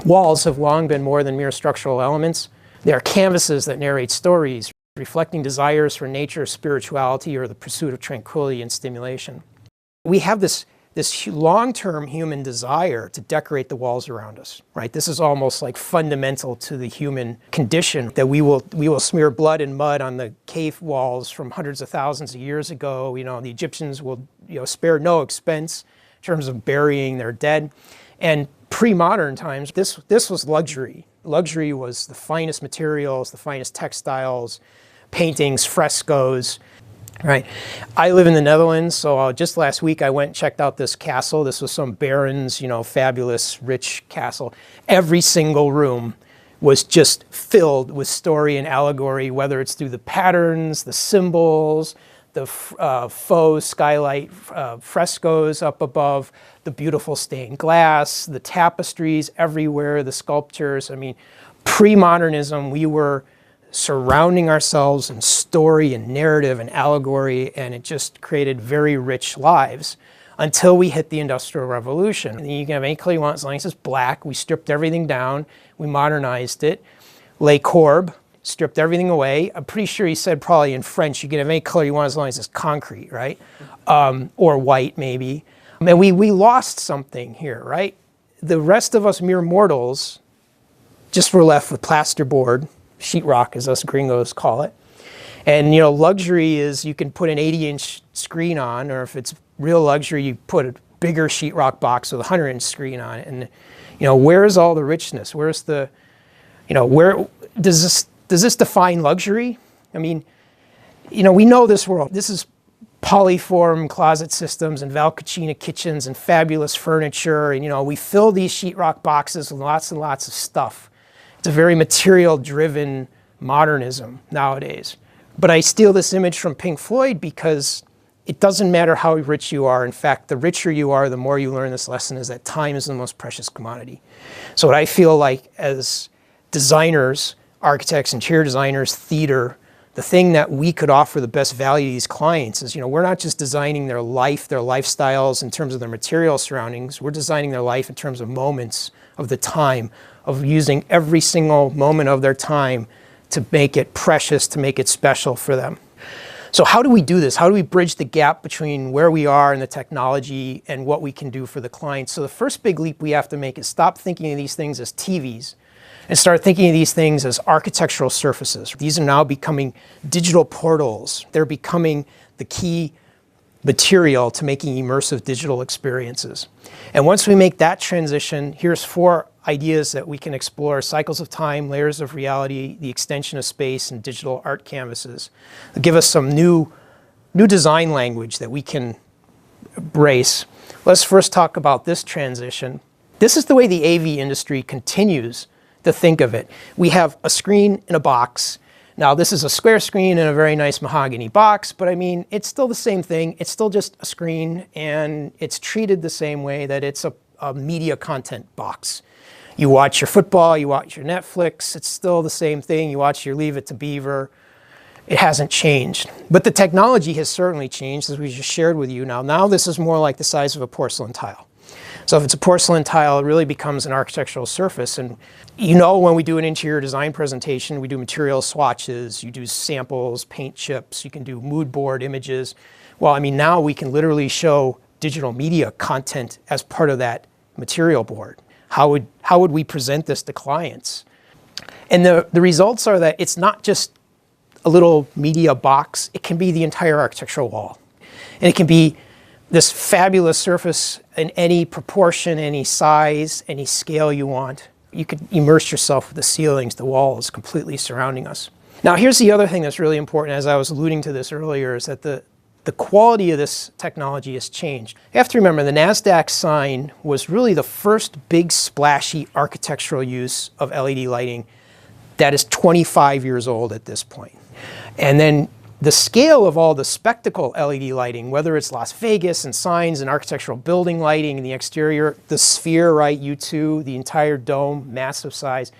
Walls have long been more than mere structural elements. They are canvases that narrate stories, reflecting desires for nature, spirituality, or the pursuit of tranquility and stimulation. We have this long-term human desire to decorate the walls around us, right? This is almost like fundamental to the human condition, that we will smear blood and mud on the cave walls from hundreds of thousands of years ago. The Egyptians will spare no expense in terms of burying their dead. And pre-modern times, this was luxury. Luxury was the finest materials, the finest textiles, paintings, frescoes. Right. I live in the Netherlands, so just last week I went and checked out this castle. This was some baron's, fabulous, rich castle. Every single room was just filled with story and allegory, whether it's through the patterns, the symbols, the faux skylight frescoes up above, the beautiful stained glass, the tapestries everywhere, the sculptures. I mean, pre-modernism, we were surrounding ourselves in story and narrative and allegory, and it just created very rich lives until we hit the Industrial Revolution. And you can have any color you want as long as it's black. We stripped everything down. We modernized it. Le Corbusier stripped everything away. I'm pretty sure he said probably in French, you can have any color you want as long as it's concrete, right? Or white maybe. And we lost something here, right? The rest of us mere mortals just were left with plasterboard, sheetrock, as us gringos call it. And luxury is you can put an 80-inch screen on, or if it's real luxury, you put a bigger sheetrock box with a 100-inch screen on it. And where is all the richness? Where's the, where does this define luxury? I mean, we know this world. This is polyform closet systems and Val Cucina kitchens and fabulous furniture. And we fill these sheetrock boxes with lots and lots of stuff. It's a very material-driven modernism nowadays. But I steal this image from Pink Floyd because it doesn't matter how rich you are. In fact, the richer you are, the more you learn this lesson, is that time is the most precious commodity. So what I feel like as designers, architects, interior designers, theater, the thing that we could offer the best value to these clients is, we're not just designing their life, their lifestyles in terms of their material surroundings. We're designing their life in terms of moments of the time, of using every single moment of their time to make it precious, to make it special for them. So how do we do this? How do we bridge the gap between where we are in the technology and what we can do for the client? So the first big leap we have to make is stop thinking of these things as TVs and start thinking of these things as architectural surfaces. These are now becoming digital portals. They're becoming the key material to making immersive digital experiences. And once we make that transition, here's 4 ideas that we can explore: cycles of time, layers of reality, the extension of space, and digital art canvases. They'll give us some new design language that we can embrace. Let's first talk about this transition. This is the way the AV industry continues to think of it. We have a screen in a box. Now, this is a square screen in a very nice mahogany box, but I mean, it's still the same thing. It's still just a screen, and it's treated the same way that it's a media content box. You watch your football, you watch your Netflix, it's still the same thing. You watch your Leave It to Beaver. It hasn't changed. But the technology has certainly changed, as we just shared with you. Now this is more like the size of a porcelain tile. So if it's a porcelain tile, it really becomes an architectural surface. And when we do an interior design presentation, we do material swatches, you do samples, paint chips, you can do mood board images. Well, I mean, now we can literally show digital media content as part of that material board. How would we present this to clients? And the results are that it's not just a little media box. It can be the entire architectural wall. And it can be this fabulous surface in any proportion, any size, any scale you want. You could immerse yourself with the ceilings, the walls completely surrounding us. Now, here's the other thing that's really important, as I was alluding to this earlier, is that the quality of this technology has changed. You have to remember, the NASDAQ sign was really the first big splashy architectural use of LED lighting that is 25 years old at this point. And then the scale of all the spectacle LED lighting, whether it's Las Vegas and signs and architectural building lighting in the exterior, the sphere, right, U2, the entire dome, massive size,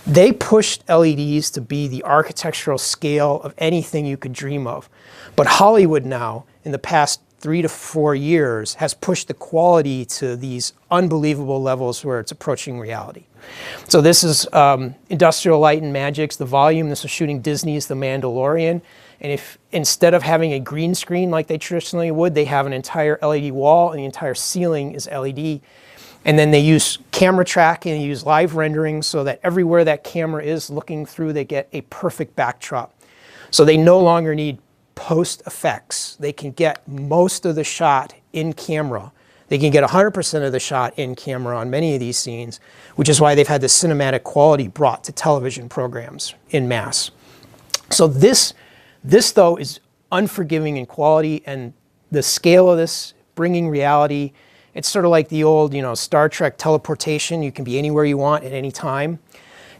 they pushed LEDs to be the architectural scale of anything you could dream of. But Hollywood now, in the past 3 to 4 years has pushed the quality to these unbelievable levels where it's approaching reality. So this is Industrial Light and Magic's The Volume. This is shooting Disney's The Mandalorian. And if instead of having a green screen like they traditionally would, they have an entire LED wall and the entire ceiling is LED. And then they use camera tracking and use live rendering so that everywhere that camera is looking through, they get a perfect backdrop. So they no longer need post effects. They can get most of the shot in camera. They can get 100% of the shot in camera on many of these scenes, which is why they've had the cinematic quality brought to television programs in mass. So this though is unforgiving in quality, and the scale of this bringing reality, it's sort of like the old, Star Trek teleportation. You can be anywhere you want at any time.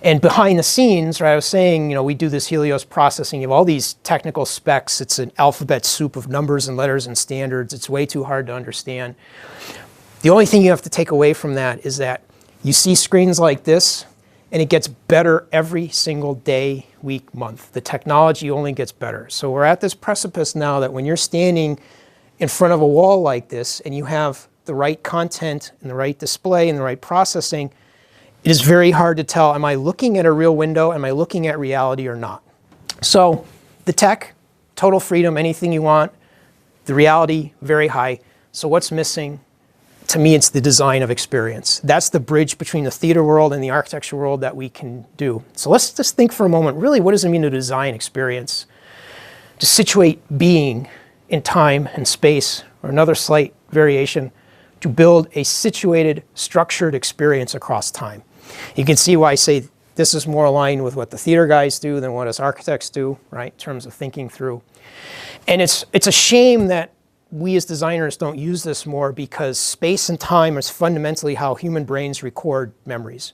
And behind the scenes, right, I was saying, we do this Helios processing. You have all these technical specs. It's an alphabet soup of numbers and letters and standards. It's way too hard to understand. The only thing you have to take away from that is that you see screens like this, and it gets better every single day, week, month. The technology only gets better. So we're at this precipice now that when you're standing in front of a wall like this and you have the right content and the right display and the right processing, it is very hard to tell, am I looking at a real window? Am I looking at reality or not? So the tech, total freedom, anything you want. The reality, very high. So what's missing? To me, it's the design of experience. That's the bridge between the theater world and the architecture world that we can do. So let's just think for a moment, really, what does it mean to design experience? To situate being in time and space, or another slight variation, to build a situated, structured experience across time. You can see why I say this is more aligned with what the theater guys do than what us architects do, right, in terms of thinking through. And it's a shame that we as designers don't use this more, because space and time is fundamentally how human brains record memories.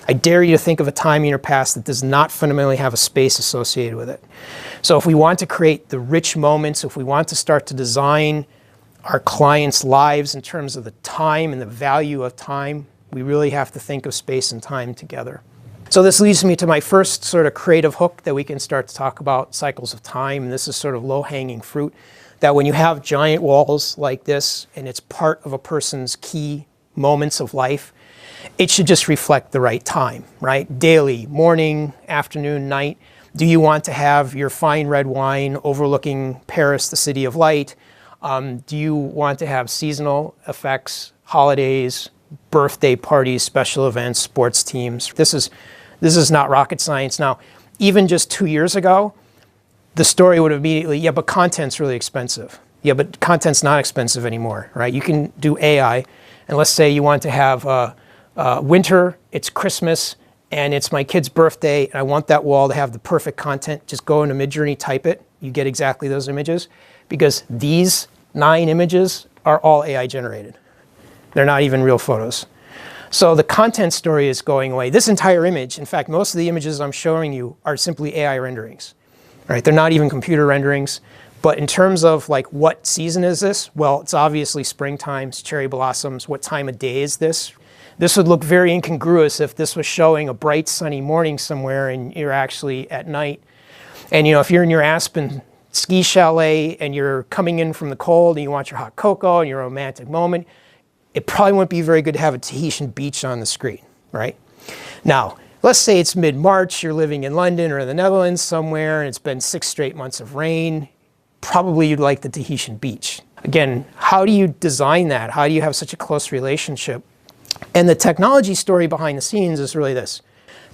I dare you to think of a time in your past that does not fundamentally have a space associated with it. So if we want to create the rich moments, if we want to start to design our clients' lives in terms of the time and the value of time, we really have to think of space and time together. So this leads me to my first sort of creative hook that we can start to talk about, cycles of time. And this is sort of low-hanging fruit, that when you have giant walls like this and it's part of a person's key moments of life, it should just reflect the right time, right? Daily, morning, afternoon, night. Do you want to have your fine red wine overlooking Paris, the city of light? Do you want to have seasonal effects, holidays, birthday parties, special events, sports teams? This is not rocket science. Now, even just 2 years ago, the story would immediately, yeah, but content's really expensive. Yeah, but content's not expensive anymore, right? You can do AI, and let's say you want to have winter, it's Christmas, and it's my kid's birthday, and I want that wall to have the perfect content. Just go into Midjourney, type it, you get exactly those images, because these 9 images are all AI generated. They're not even real photos. So the content story is going away. This entire image, in fact, most of the images I'm showing you are simply AI renderings. Right? They're not even computer renderings. But in terms of like, what season is this? Well, it's obviously springtime, it's cherry blossoms. What time of day is this? This would look very incongruous if this was showing a bright sunny morning somewhere and you're actually at night. And if you're in your Aspen ski chalet and you're coming in from the cold and you want your hot cocoa and your romantic moment, it probably wouldn't be very good to have a Tahitian beach on the screen, right? Now, let's say it's mid-March, you're living in London or the Netherlands somewhere, and it's been 6 straight months of rain. Probably you'd like the Tahitian beach. Again, how do you design that? How do you have such a close relationship? And the technology story behind the scenes is really this.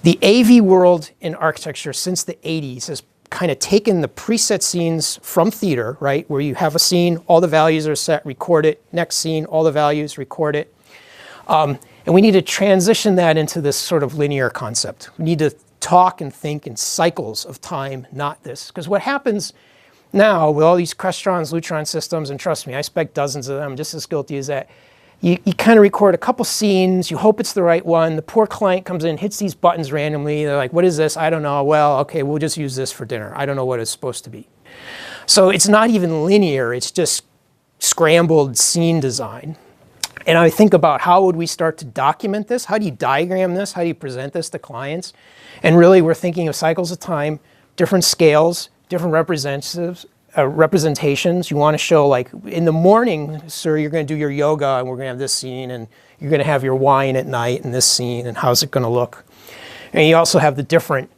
The AV world in architecture since the 80s has kind of taken the preset scenes from theater, right, where you have a scene, all the values are set, record it. Next scene, all the values, record it. And we need to transition that into this sort of linear concept. We need to talk and think in cycles of time, not this. Because what happens now with all these Crestrons, Lutron systems, and trust me, I spec dozens of them, just as guilty as that, you kind of record a couple scenes, you hope it's the right one, the poor client comes in, hits these buttons randomly, they're like, what is this? I don't know. Well, okay, we'll just use this for dinner. I don't know what it's supposed to be. So it's not even linear, it's just scrambled scene design. And I think about how would we start to document this? How do you diagram this? How do you present this to clients? And really we're thinking of cycles of time, different scales, different representatives, representations. You want to show, like, in the morning, sir, you're going to do your yoga, and we're going to have this scene, and you're going to have your wine at night in this scene, and how's it going to look? And you also have the different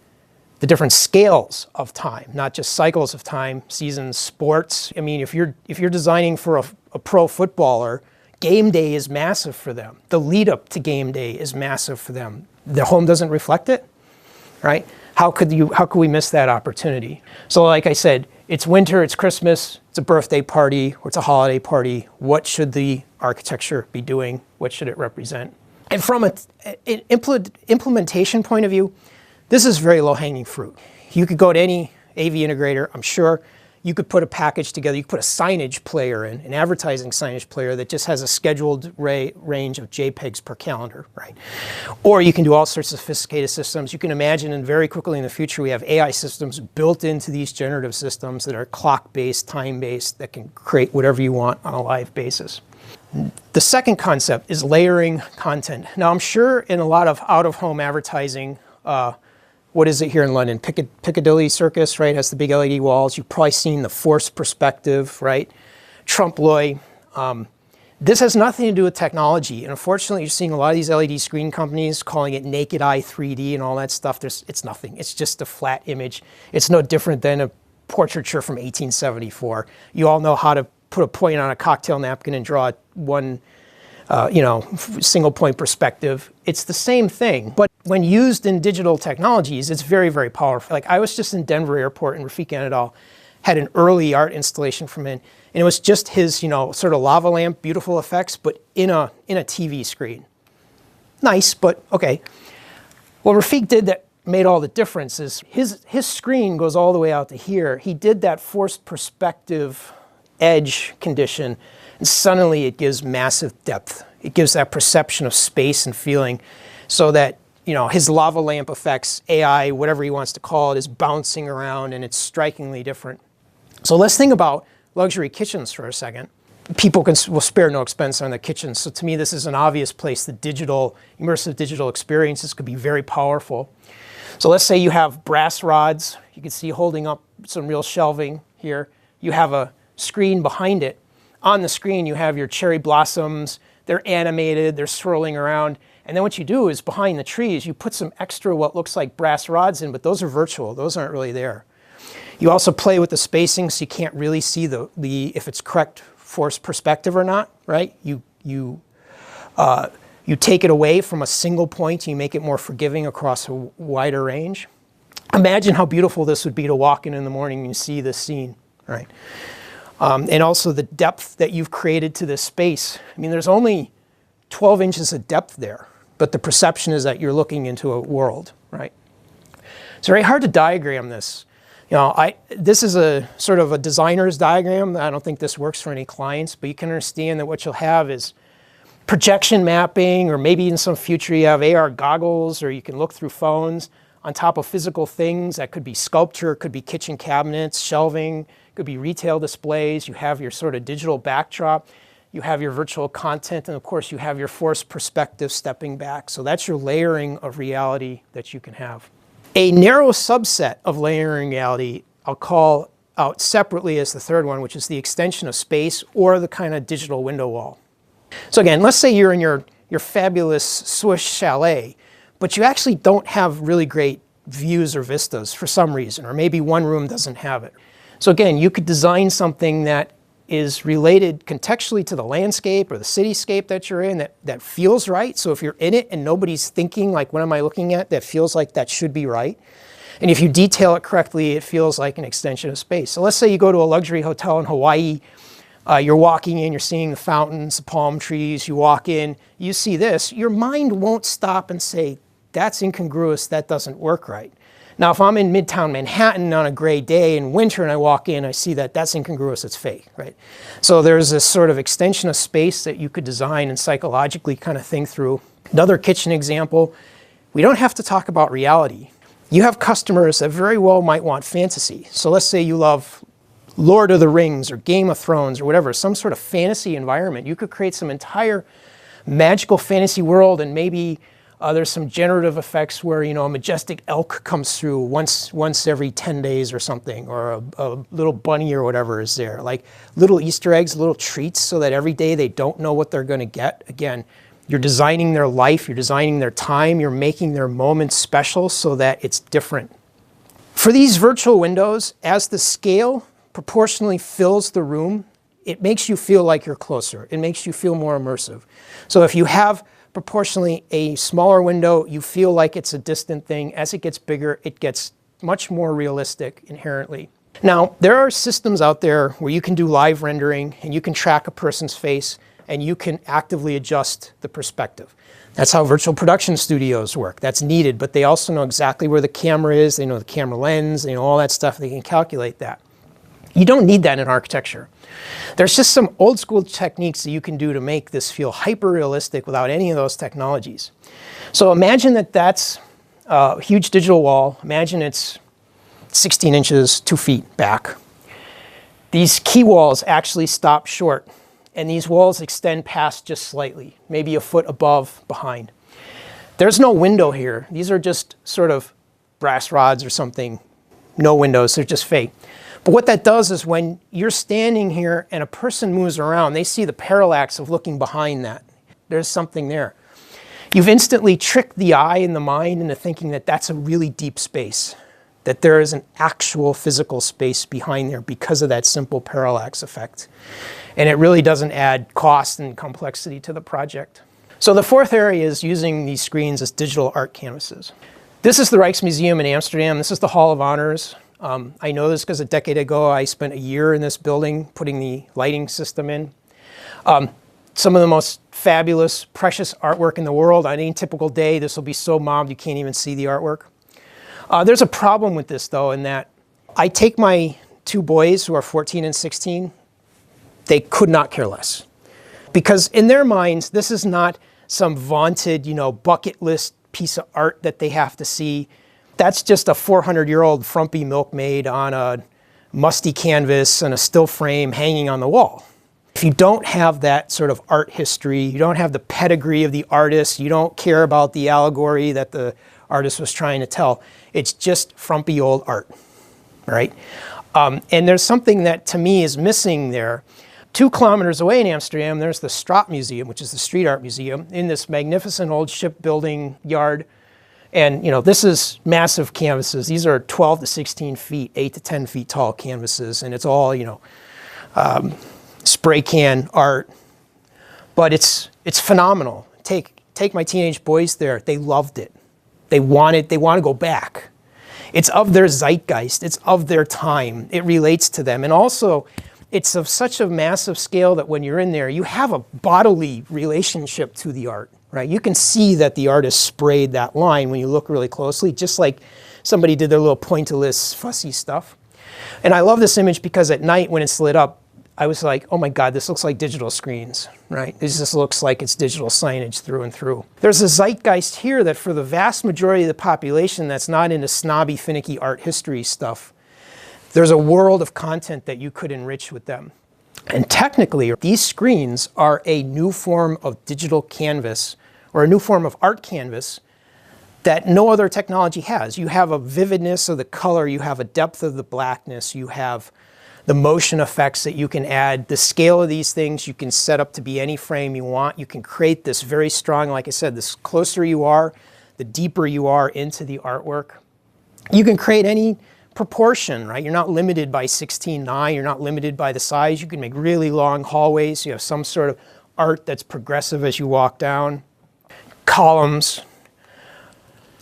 scales of time, not just cycles of time, seasons, sports. I mean, if you're designing for a pro footballer, game day is massive for them. The lead up to game day is massive for them. The home doesn't reflect it, right? How could we miss that opportunity? So like I said, it's winter, it's Christmas, it's a birthday party, or it's a holiday party. What should the architecture be doing? What should it represent? And from an implementation point of view, this is very low-hanging fruit. You could go to any AV integrator, I'm sure. You could put a package together. You could put a signage player in, an advertising signage player that just has a scheduled range of JPEGs per calendar, right? Or you can do all sorts of sophisticated systems. You can imagine, and very quickly in the future, we have AI systems built into these generative systems that are clock-based, time-based, that can create whatever you want on a live basis. The second concept is layering content. Now, I'm sure in a lot of out-of-home advertising, what is it here in London? Piccadilly Circus, right? Has the big LED walls. You've probably seen the forced perspective, right? Trompe-l'oeil. This has nothing to do with technology. And unfortunately, you're seeing a lot of these LED screen companies calling it naked eye 3D and all that stuff. It's nothing. It's just a flat image. It's no different than a portraiture from 1874. You all know how to put a point on a cocktail napkin and draw one single point perspective. It's the same thing, but when used in digital technologies, it's very, very powerful. Like, I was just in Denver Airport, and Rafik Anadol had an early art installation from him, and it was just his, sort of lava lamp, beautiful effects, but in a TV screen. Nice, but okay. What Rafik did that made all the difference is his screen goes all the way out to here. He did that forced perspective edge condition, and suddenly it gives massive depth. It gives that perception of space and feeling, so that his lava lamp effects, AI, whatever he wants to call it, is bouncing around, and it's strikingly different. So let's think about luxury kitchens for a second. People will spare no expense on the kitchens. So to me, this is an obvious place that immersive digital experiences could be very powerful. So let's say you have brass rods. You can see holding up some real shelving here. You have a screen behind it. On the screen, you have your cherry blossoms. They're animated, they're swirling around. And then what you do is, behind the trees, you put some extra what looks like brass rods in, but those are virtual. Those aren't really there. You also play with the spacing, so you can't really see if it's correct forced perspective or not, right? You take it away from a single point, and you make it more forgiving across a wider range. Imagine how beautiful this would be to walk in the morning and you see this scene, right? And also the depth that you've created to this space. I mean, there's only 12 inches of depth there, but the perception is that you're looking into a world, right? It's very hard to diagram this. This is a sort of a designer's diagram. I don't think this works for any clients, but you can understand that what you'll have is projection mapping, or maybe in some future you have AR goggles, or you can look through phones on top of physical things. That could be sculpture, could be kitchen cabinets, shelving, could be retail displays. You have your sort of digital backdrop. You have your virtual content, and of course you have your forced perspective stepping back. So that's your layering of reality that you can have. A narrow subset of layering reality I'll call out separately as the third one, which is the extension of space, or the kind of digital window wall. So again, let's say you're in your fabulous Swiss chalet, but you actually don't have really great views or vistas for some reason, or maybe one room doesn't have it. So again, you could design something that is related contextually to the landscape or the cityscape that you're in, that feels right. So if you're in it and nobody's thinking, like, what am I looking at, that feels like that should be right. And if you detail it correctly, it feels like an extension of space. So let's say you go to a luxury hotel in Hawaii. You're walking in, you're seeing the fountains, the palm trees. You walk in, you see this. Your mind won't stop and say, that's incongruous, that doesn't work right. Now, if I'm in Midtown Manhattan on a gray day in winter and I walk in, I see that that's incongruous, it's fake, right? So there's this sort of extension of space that you could design and psychologically kind of think through. Another kitchen example, we don't have to talk about reality. You have customers that very well might want fantasy. So let's say you love Lord of the Rings or Game of Thrones or whatever, some sort of fantasy environment. You could create some entire magical fantasy world, and maybe There's some generative effects where, you know, a majestic elk comes through once every 10 days or something, or a little bunny or whatever is there. Like little Easter eggs, little treats, so that every day they don't know what they're going to get. Again, you're designing their life, you're designing their time, you're making their moments special so that it's different. For these virtual windows, as the scale proportionally fills the room, it makes you feel like you're closer. It makes you feel more immersive. So if you have proportionally a smaller window, you feel like it's a distant thing. As it gets bigger, it gets much more realistic inherently. Now, there are systems out there where you can do live rendering and you can track a person's face and you can actively adjust the perspective. That's how virtual production studios work. That's needed, but they also know exactly where the camera is. They know the camera lens, they know all that stuff. They can calculate that. You don't need that in architecture. There's just some old school techniques that you can do to make this feel hyper realistic without any of those technologies. So imagine that that's a huge digital wall. Imagine it's 16 inches, 2 feet back. These key walls actually stop short, and these walls extend past just slightly, maybe a foot above, behind. There's no window here. These are just sort of brass rods or something. No windows, they're just fake. But what that does is when you're standing here and a person moves around, they see the parallax of looking behind that. There's something there. You've instantly tricked the eye and the mind into thinking that that's a really deep space, that there is an actual physical space behind there because of that simple parallax effect. And it really doesn't add cost and complexity to the project. So the fourth area is using these screens as digital art canvases. This is the Rijksmuseum in Amsterdam. This is the Hall of Honors. I know this because a decade ago I spent a year in this building putting the lighting system in. Some of the most fabulous, precious artwork in the world. On any typical day, this will be so mobbed you can't even see the artwork. There's a problem with this though, in that I take my 2 boys who are 14 and 16, they could not care less. Because in their minds, this is not some vaunted, you know, bucket list piece of art that they have to see. That's just a 400-year-old frumpy milkmaid on a musty canvas and a still frame hanging on the wall. If you don't have that sort of art history, you don't have the pedigree of the artist, you don't care about the allegory that the artist was trying to tell, it's just frumpy old art, right? And there's something that to me is missing there. 2 kilometers away in Amsterdam, there's the Straat Museum, which is the street art museum, in this magnificent old shipbuilding yard. And you know, this is massive canvases. These are 12 to 16 feet, 8 to 10 feet tall canvases, and it's all, you know, spray can art. But it's phenomenal. Take my teenage boys there. They loved it. They want to go back. It's of their zeitgeist. It's of their time. It relates to them, and also it's of such a massive scale that when you're in there, you have a bodily relationship to the art. Right? You can see that the artist sprayed that line when you look really closely, just like somebody did their little pointillist, fussy stuff. And I love this image because at night when it's lit up, I was like, oh my God, this looks like digital screens, right? This just looks like it's digital signage through and through. There's a zeitgeist here that for the vast majority of the population that's not into snobby, finicky art history stuff, there's a world of content that you could enrich with them. And technically, these screens are a new form of digital canvas, or a new form of art canvas that no other technology has. You have a vividness of the color, you have a depth of the blackness, you have the motion effects that you can add. The scale of these things you can set up to be any frame you want. You can create this very strong, like I said, the closer you are, the deeper you are into the artwork. You can create any proportion, right? You're not limited by 16:9, you're not limited by the size. You can make really long hallways. You have some sort of art that's progressive as you walk down. Columns.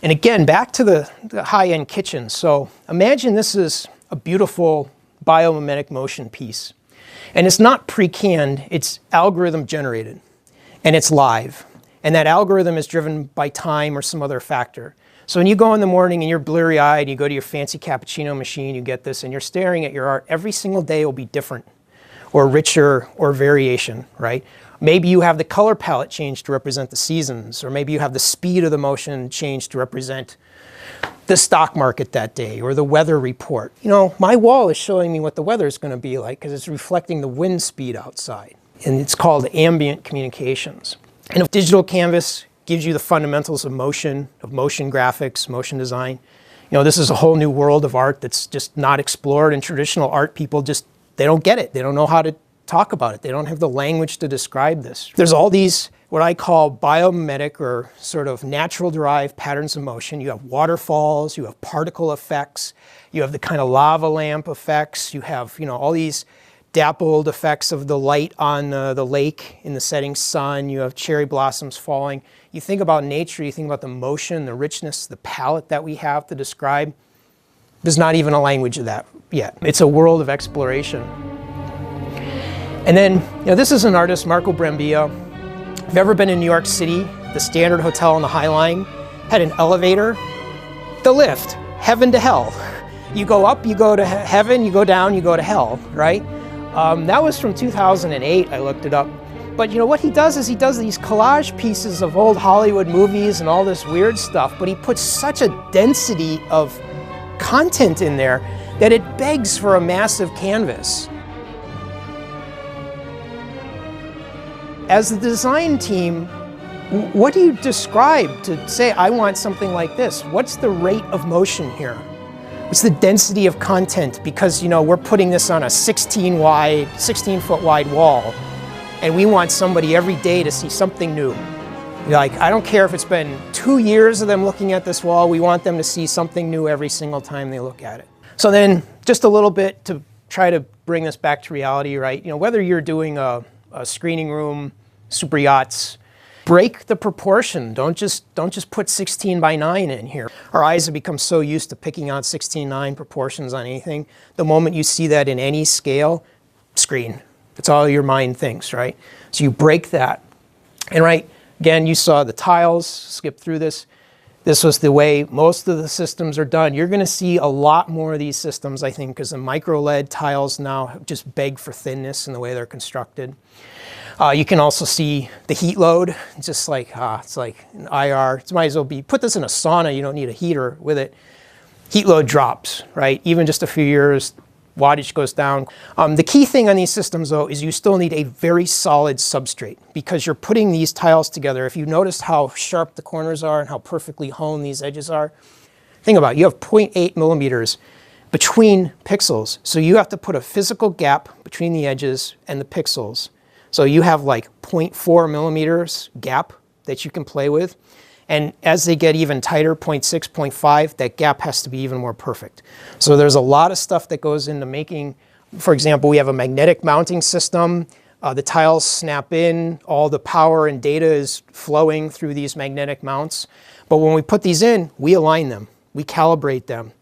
And again, back to the high-end kitchen. So imagine this is a beautiful biomimetic motion piece. And it's not pre-canned, it's algorithm generated. And it's live. And that algorithm is driven by time or some other factor. So when you go in the morning and you're bleary-eyed, you go to your fancy cappuccino machine, you get this, and you're staring at your art, every single day will be different, or richer, or variation, right? Maybe you have the color palette changed to represent the seasons, or maybe you have the speed of the motion changed to represent the stock market that day, or the weather report. You know, my wall is showing me what the weather is going to be like because it's reflecting the wind speed outside. And it's called ambient communications. And a digital canvas gives you the fundamentals of motion graphics, motion design. You know, this is a whole new world of art that's just not explored, and traditional art people they don't get it. They don't know how to talk about it. They don't have the language to describe this. There's all these, what I call biomimetic or sort of natural derived patterns of motion. You have waterfalls, you have particle effects, you have the kind of lava lamp effects, you have, you know, all these dappled effects of the light on the lake in the setting sun, you have cherry blossoms falling. You think about nature, you think about the motion, the richness, the palette that we have to describe. There's not even a language of that yet. It's a world of exploration. And then, you know, this is an artist, Marco Brambilla. If you've ever been in New York City, the Standard Hotel on the High Line had an elevator, the lift, heaven to hell. You go up, you go to heaven, you go down, you go to hell, right? That was from 2008, I looked it up. But you know what he does is he does these collage pieces of old Hollywood movies and all this weird stuff, but he puts such a density of content in there that it begs for a massive canvas. As the design team, what do you describe to say, I want something like this? What's the rate of motion here? What's the density of content? Because, you know, we're putting this on a 16-foot wide wall, and we want somebody every day to see something new. Like, I don't care if it's been 2 years of them looking at this wall, we want them to see something new every single time they look at it. So then, just a little bit to try to bring this back to reality, right? You know, whether you're doing a screening room, super yachts, break the proportion. Don't just put 16 by 9 in here. Our eyes have become so used to picking out 16:9 proportions on anything. The moment you see that in any scale, screen. It's all your mind thinks, right? So you break that. And right, again, you saw the tiles, skip through this. This was the way most of the systems are done. You're gonna see a lot more of these systems, I think, because the micro LED tiles now just beg for thinness in the way they're constructed. You can also see the heat load. It's just like, it's like an IR. It might as well be, put this in a sauna, you don't need a heater with it. Heat load drops, right? Even just a few years, wattage goes down. The key thing on these systems though is you still need a very solid substrate because you're putting these tiles together. If you noticed how sharp the corners are and how perfectly honed these edges are, think about it, you have 0.8 millimeters between pixels. So you have to put a physical gap between the edges and the pixels. So you have like 0.4 millimeters gap that you can play with. And as they get even tighter, 0.6, 0.5, that gap has to be even more perfect. So there's a lot of stuff that goes into making, for example, we have a magnetic mounting system. The tiles snap in, all the power and data is flowing through these magnetic mounts. But when we put these in, we align them, we calibrate them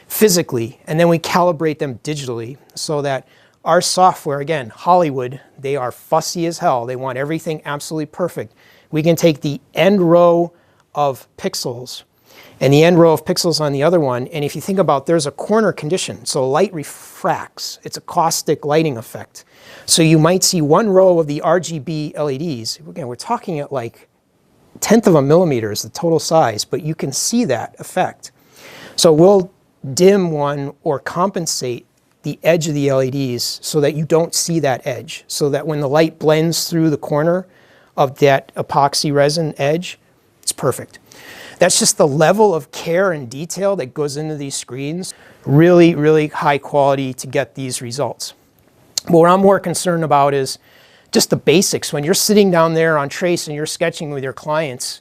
physically, and then we calibrate them digitally so that our software, again, Hollywood, they are fussy as hell. They want everything absolutely perfect. We can take the end row of pixels and the end row of pixels on the other one, and if you think about, there's a corner condition, so light refracts. It's a caustic lighting effect. So you might see one row of the RGB LEDs. Again, we're talking at like 1/10 of a millimeter is the total size, but you can see that effect. So we'll dim one or compensate the edge of the LEDs so that you don't see that edge, so that when the light blends through the corner of that epoxy resin edge, it's perfect. That's just the level of care and detail that goes into these screens. Really, really high quality to get these results. But what I'm more concerned about is just the basics. When you're sitting down there on trace and you're sketching with your clients,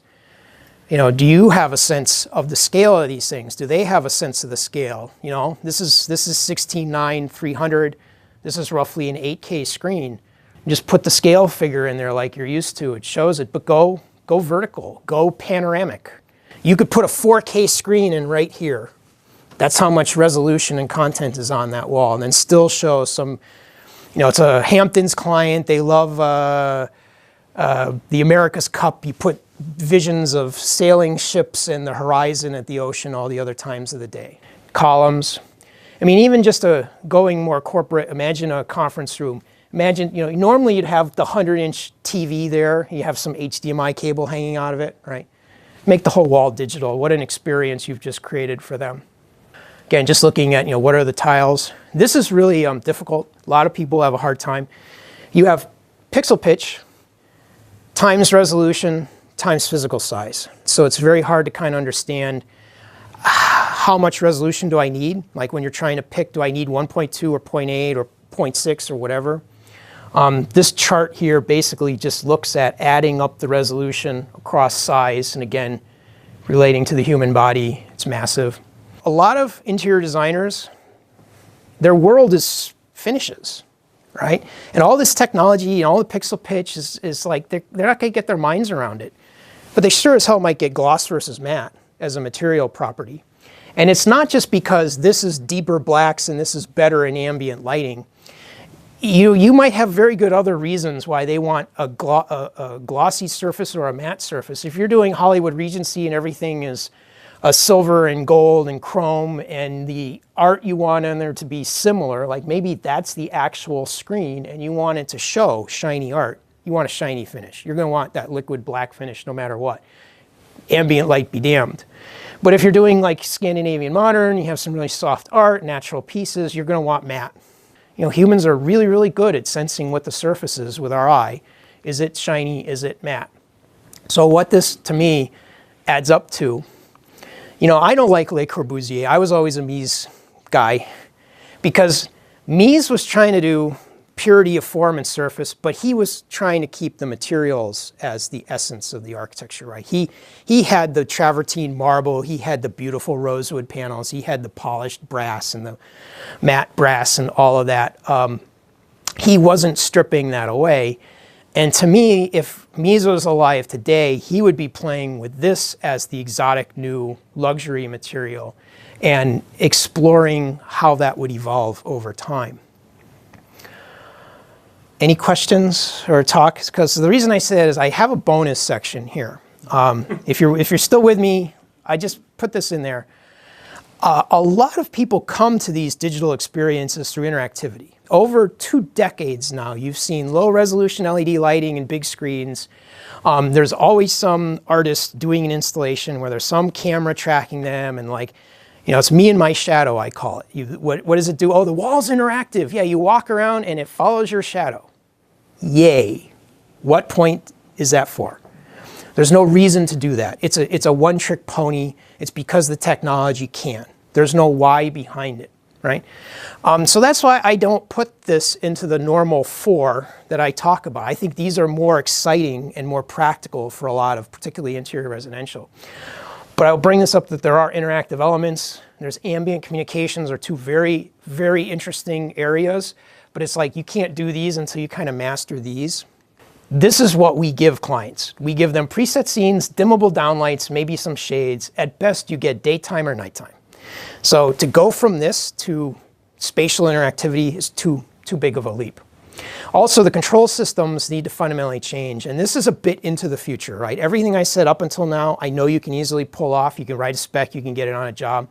you know, do you have a sense of the scale of these things? Do they have a sense of the scale? You know, this is 16:9, 300. This is roughly an 8K screen. Just put the scale figure in there like you're used to. It shows it, but go vertical, go panoramic. You could put a 4K screen in right here. That's how much resolution and content is on that wall, and then still show some, you know, it's a Hamptons client. They love the America's Cup. You put visions of sailing ships and the horizon at the ocean all the other times of the day. Columns. I mean, even just going more corporate, imagine a conference room. Imagine, you know, normally you'd have the 100-inch TV there. You have some HDMI cable hanging out of it, right? Make the whole wall digital. What an experience you've just created for them. Again, just looking at, you know, what are the tiles. This is really difficult. A lot of people have a hard time. You have pixel pitch times resolution times physical size. So it's very hard to kind of understand how much resolution do I need? Like when you're trying to pick, do I need 1.2 or 0.8 or 0.6 or whatever? This chart here basically just looks at adding up the resolution across size, and again, relating to the human body, it's massive. A lot of interior designers, their world is finishes, right? And all this technology and all the pixel pitch is like, they're not gonna get their minds around it. But they sure as hell might get gloss versus matte as a material property. And it's not just because this is deeper blacks and this is better in ambient lighting. You might have very good other reasons why they want a glossy surface or a matte surface. If you're doing Hollywood Regency and everything is a silver and gold and chrome, and the art you want in there to be similar, like maybe that's the actual screen and you want it to show shiny art. You want a shiny finish. You're gonna want that liquid black finish no matter what. Ambient light be damned. But if you're doing like Scandinavian modern, you have some really soft art, natural pieces, you're gonna want matte. You know, humans are really, really good at sensing what the surface is with our eye. Is it shiny? Is it matte? So what this, to me, adds up to, you know, I don't like Le Corbusier. I was always a Mies guy because Mies was trying to do purity of form and surface, but he was trying to keep the materials as the essence of the architecture, right? He had the travertine marble, he had the beautiful rosewood panels, he had the polished brass and the matte brass and all of that. He wasn't stripping that away. And to me, if Mies was alive today, he would be playing with this as the exotic new luxury material and exploring how that would evolve over time. Any questions or talks? Because the reason I say that is I have a bonus section here. If you're still with me, I just put this in there. A lot of people come to these digital experiences through interactivity. Over 2 decades now, you've seen low resolution LED lighting and big screens. There's always some artist doing an installation where there's some camera tracking them, and like, you know, it's me and my shadow, I call it. What does it do? Oh, the wall's interactive. Yeah, you walk around and it follows your shadow. Yay. What point is that for? There's no reason to do that. It's a one-trick pony. It's because the technology can. There's no why behind it, right? So that's why I don't put this into the normal 4 that I talk about. I think these are more exciting and more practical for a lot of particularly interior residential. But I'll bring this up that there are interactive elements. There's ambient communications are 2 very, very interesting areas. But it's like you can't do these until you kind of master these. This is what we give clients. We give them preset scenes, dimmable downlights, maybe some shades. At best, you get daytime or nighttime. So to go from this to spatial interactivity is too big of a leap. Also, the control systems need to fundamentally change. And this is a bit into the future, right? Everything I said up until now, I know you can easily pull off. You can write a spec, you can get it on a job.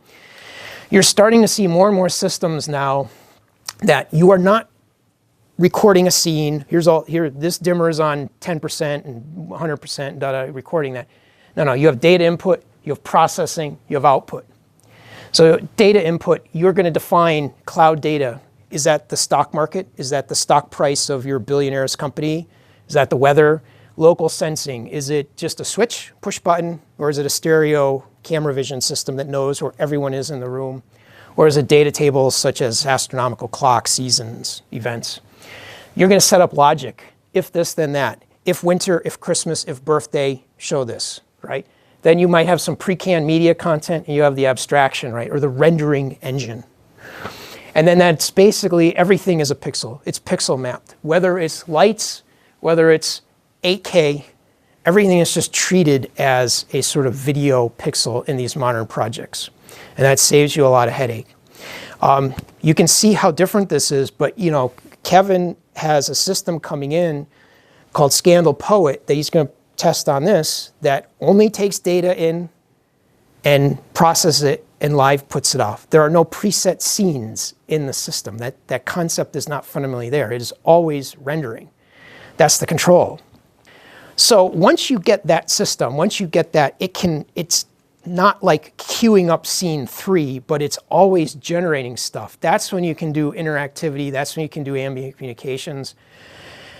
You're starting to see more and more systems now that you are not recording a scene. Here, this dimmer is on 10% and 100%, recording that. No, you have data input, you have processing, you have output. So data input, you're going to define cloud data. Is that the stock market? Is that the stock price of your billionaire's company? Is that the weather? Local sensing, is it just a switch, push button, or is it a stereo camera vision system that knows where everyone is in the room? Or is it data tables such as astronomical clocks, seasons, events? You're going to set up logic. If this, then that. If winter, if Christmas, if birthday, show this, right? Then you might have some pre-canned media content and you have the abstraction, right? Or the rendering engine. And then that's basically everything is a pixel. It's pixel mapped. Whether it's lights, whether it's 8K, everything is just treated as a sort of video pixel in these modern projects. And that saves you a lot of headache. You can see how different this is, but you know, Kevin has a system coming in called Scandal Poet that he's going to test on this that only takes data in and processes it and live puts it off. There are no preset scenes in the system. That concept is not fundamentally there. It is always rendering. That's the control. So once you get that system, once you get that, it's not like queuing up scene 3, but it's always generating stuff. That's when you can do interactivity. That's when you can do ambient communications.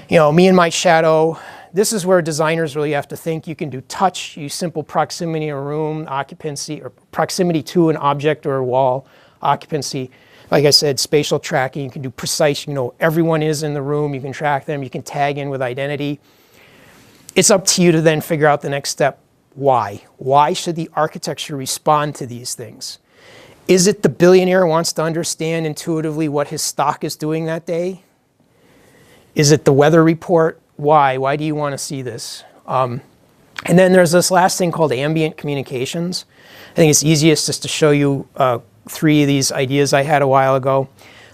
You know, me and my shadow, this is where designers really have to think. You can do touch, use simple proximity in a room, occupancy, or proximity to an object or a wall, occupancy. Like I said, spatial tracking, you can do precise, you know, everyone is in the room, you can track them, you can tag in with identity. It's up to you to then figure out the next step. Why? Why should the architecture respond to these things? Is it the billionaire wants to understand intuitively what his stock is doing that day? Is it the weather report? Why? Why do you want to see this? And then there's this last thing called ambient communications. I think it's easiest just to show you 3 of these ideas I had a while ago.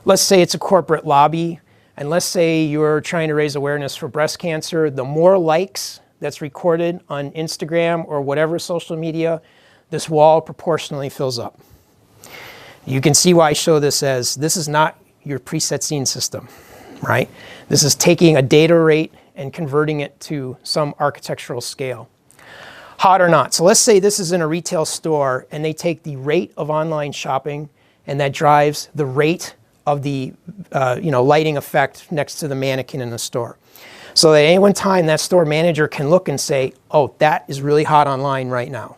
Let's say it's a corporate lobby, and let's say you're trying to raise awareness for breast cancer. The more likes that's recorded on Instagram or whatever social media, this wall proportionally fills up. You can see why I show this as this is not your preset scene system, right? This is taking a data rate and converting it to some architectural scale. Hot or not. So let's say this is in a retail store and they take the rate of online shopping and that drives the rate of the lighting effect next to the mannequin in the store. So at any one time that store manager can look and say, oh, that is really hot online right now.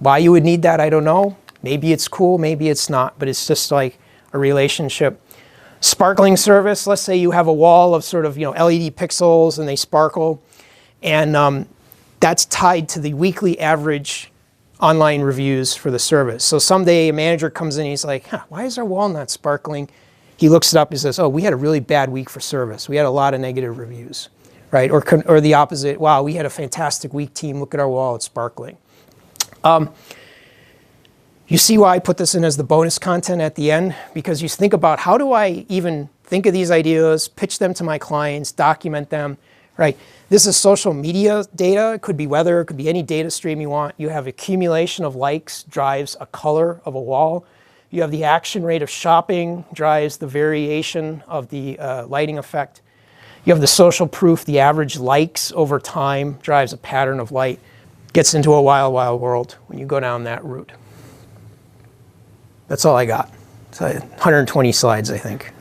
Why you would need that, I don't know. Maybe it's cool, maybe it's not, but it's just like a relationship. Sparkling service, let's say you have a wall of sort of LED pixels and they sparkle, and that's tied to the weekly average online reviews for the service. So someday a manager comes in and he's like, why is our wall not sparkling? He looks it up and says, oh, we had a really bad week for service. We had a lot of negative reviews, right? Or the opposite, wow, we had a fantastic week, team, look at our wall, it's sparkling. You see why I put this in as the bonus content at the end? Because you think about how do I even think of these ideas, pitch them to my clients, document them, right? This is social media data. It could be weather, it could be any data stream you want. You have accumulation of likes drives a color of a wall. You have the action rate of shopping drives the variation of the lighting effect. You have the social proof, the average likes over time drives a pattern of light. Gets into a wild, wild world when you go down that route. That's all I got. So 120 slides, I think.